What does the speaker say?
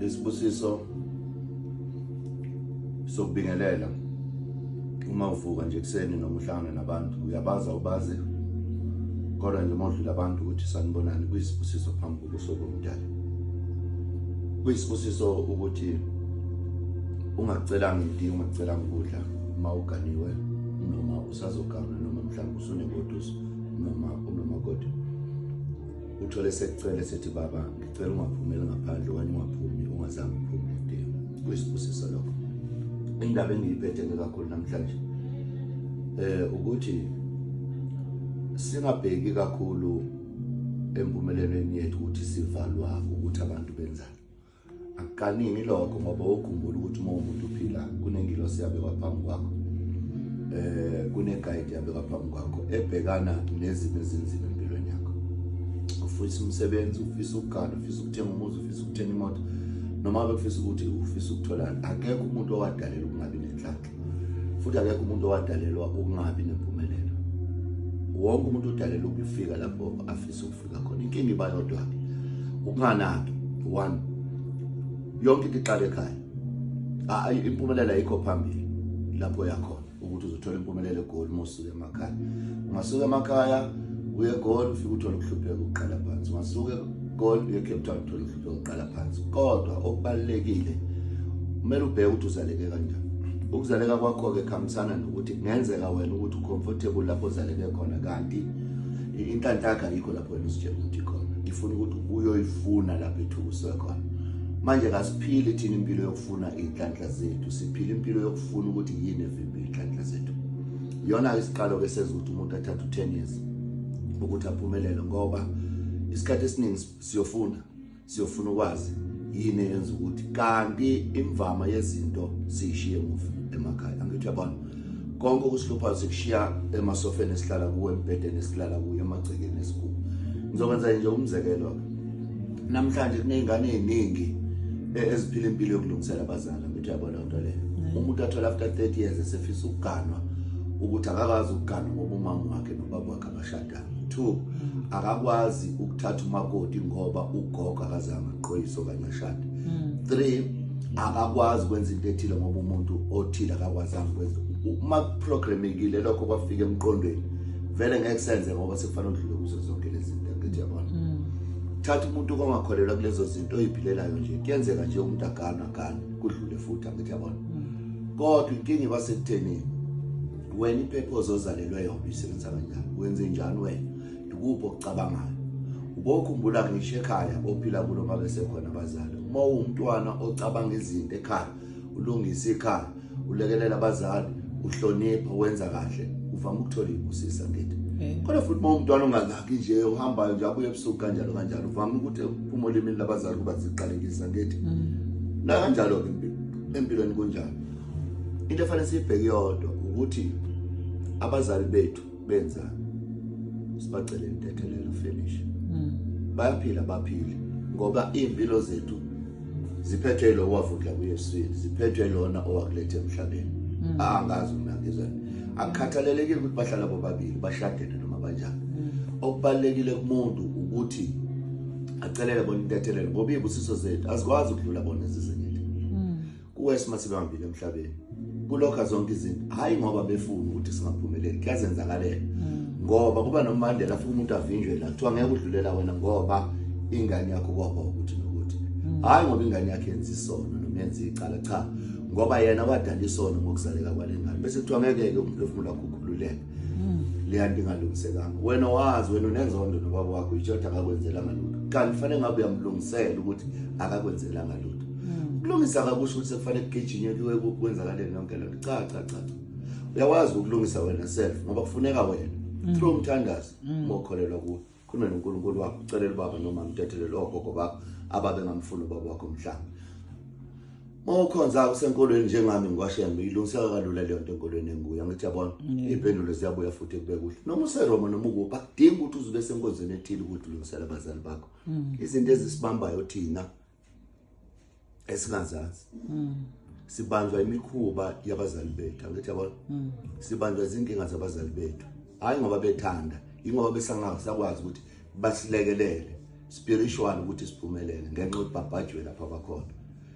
Isibusiso sokubingelela uma uvuka nje kuseni noma uhlangana nabantu uyabaza ubaze kodwa nje modlula abantu ukuthi sanibonani kuyisibusiso phambi kokuso komdala. Kuyisibusiso ukuthi ungacelanga into ungacelanga ukudla uma uganiwe noma usazogana noma mhlawumbe usunegoduso noma unomakoti uthole sekucela sethi baba ngicela ungaphumeli ngaphandle okanye ungaphumi ungazange uphume idini. Kuyisibusiso lokho. Indaba engiyiphethe kakhulu namhlanje ukuthi singabheki kakhulu empumelelweni yethu ukuthi sivalwa ukuthi abantu benzani. Akaningi lokho ngoba ukhumbula ukuthi uma umuntu uphila kunengilosi yabekwa phambi kwakho. Kune-guide yabekwa phambi kwakho ebhekana nezimo ezinzima empilweni yakho. Ufisa umsebenzi, ufisa ukugana, ufisa ukuthenga umuzi, ufisa ukuthenga imoto noma ufisa ukuthi ufisa ukutholana. Akekho umuntu owadalelwa ukungabi nenhlanhla, futhi akekho umuntu owadalelwa ukungabi nempumelelo. Wonke umuntu udalelwa ukufika lapho afisa ukufika khona. Inkinga iba yodwa ukunganaki. One, yonke into iqala ekhaya. Impumelelo ayikho phambili lapho yakhona ukuthi uzothola impumelelo eGoli uma usuka emakhaya. Ungasuka emakhaya uye eGoli ufike uthola ukuhlupheka ukuqala phansi. Ungasuka eGoli uye eCape Town uthola ukuhlupheka ukuqala phansi. Kodwa okubalekile kumele ubheke ukuthi uzaleke kanjani. Ukuzaleka kwakho-ke kuhambisana nokuthi kungenzeka wena ukuthi ucomfortable lapho uzaleke khona, kanti inhlanhla yakho ayikho lapho wena uzitshela ukuthi khona. Ifuna ukuthi uyoyifuna lapho ethukiswe khona. Manje kasiphili thina impilo yokufuna inhlanhla zethu, siphila impilo yokufuna ukuthi yini evimbe inhlanhla zethu. Iyona isiqalo-ke senza ukuthi umuntu athathe 10 years ukuthi aphumelele, ngoba isikhathi esiningi siyofuna ukwazi yini eyenza ukuthi, kanti imvama yezinto siyishiye emuva emakhaya. Angithi uyabona konke okusihluphayo sikushiya emasofeni esihlala kuwo, embhedeni esihlala kuyo, emagcekeni esikhulu. Ngizokwenza nje umzekelo. Namhlanje kuney'ngane ey'ningi eziphila impilo yokulungisela abazali. Angithi uyabona into leyo. Umuntu athola after 30 years esefisa ukuganwa ukuthi akakwazi ukuganwa ngoba umama wakhe nobaba wakhe abashadanga. 2, akakwazi ukuthatha umakoti ngoba ugogo akazange aqoyise okanye ashade. 3, akakwazi ukwenza into ethile ngoba umuntu othile akakwazanga ukwenza. Uma kuprogramekile lokho kwafika emqondweni vele ngeke senze ngoba sekufanele udlule kuzo zonke lezi zinto. Angithi uyabona. Thatha umuntu ongakholelwa kulezo zinto oyiphilelayo nje, kuyenzeka nje umuntu agana kudlule futhi. Angithi uyabona. Kodwa inkinga iba sekutheni wena ipurpose ozalelwe yona uyisebenza kanjani, wenze njani wena, ikuphi okucabangayo. Ubokhumbula ngisho ekhaya ophila kulo uma besekhona abazali. Uma uwumntwana ocabanga izinto ekhaya, ulungisa ikhaya, ulekelela abazali, uhlonipha, wenza kahle, uvama ukuthola ibusisa. Ngithi kodwa futhi uma umntwana ongangaki nje uhambayo nje abuye ebusuku kanjalo uvama ukuthi uphuma olimini labazali kuba ziqalekisa. Ngithi na kanjalo-ke empilweni kunjalo. Into efanele siyibheke yodwa ukuthi abazali bethu benzani, sibacele intethelelo finish. Bayaphila baphile ngoba iy'mpilo zethu ziphethwe lo owavudla kuyeswini, ziphethwe lona owakuletha emhlabeni. Angazi ngizani. Akukhathalelekile ukuthi bahlala bobabili bashadene noma banjani. Okubalulekile kumuntu ukuthi acelele bona intethelelo ngoba iy'busiso zethu azikwazi ukudlula bona ezizinyethi. Kuwesi masibambile emhlabeni kulokho zonke izinto, hayi ngoba befuna ukuthi singaphumeleli, kuyazenzakalela ngoba kuba nomandela futhi umuntu avinjwe la kuthiwa ngeke udlulela wena ngoba ingane yakho kwaba ukuthi nokuthi. Hayi ngoba ingane yakhe yenza isono noma yenza icala, cha, ngoba yena wadala isono ngokuzaleka kwalengane bese kuthiwa ngeke-ke umphefumulo wakho ukhululeke. Leya nto ingalungisekanga. Wena wazi wena unenzondo nobaba wakho itshoda akakwenzelanga lutho, kanti kufanele ngabe uyamlungisela ukuthi akakwenzelanga lutho. Ukulungisa akusho ukuthi sekufanele kugijinywe kuwe kwenzakaleni yonke lento. Cha. Uyawazi ukulungisa wena self ngoba kufuneka wena through umthandazo uma ukholelwa kuwo khona noNkulunkulu wakho, ucelela ubaba noma umtethelelo ogogo bakho ababengamfuni ubaba wakho mhlawumbe. Uma ukhonza usenkolweni njengami ngiwashembe ilungiseka kalula leyo nto enkolweni enguyo. Angithi uyabona iy'mpendulo ziyabuya futhi kube kuhle. Noma useRoma noma ukuphi akudingi ukuthi uzube senkonzweni ethile ukuthi ulungisele abazali bakho. Izinto ezisibambayo thina esingazazi. Sibanjwa imikhuba yabazali bethu. Angithi uyabona. Sibanjwa izinkinga zabazali bethu, hayi ngoba bethanda, ingoba besangakwazi ukuthi basilekelele spiritual ukuthi siphumelele ngenxa yokuthi babhajwe lapha abakhona.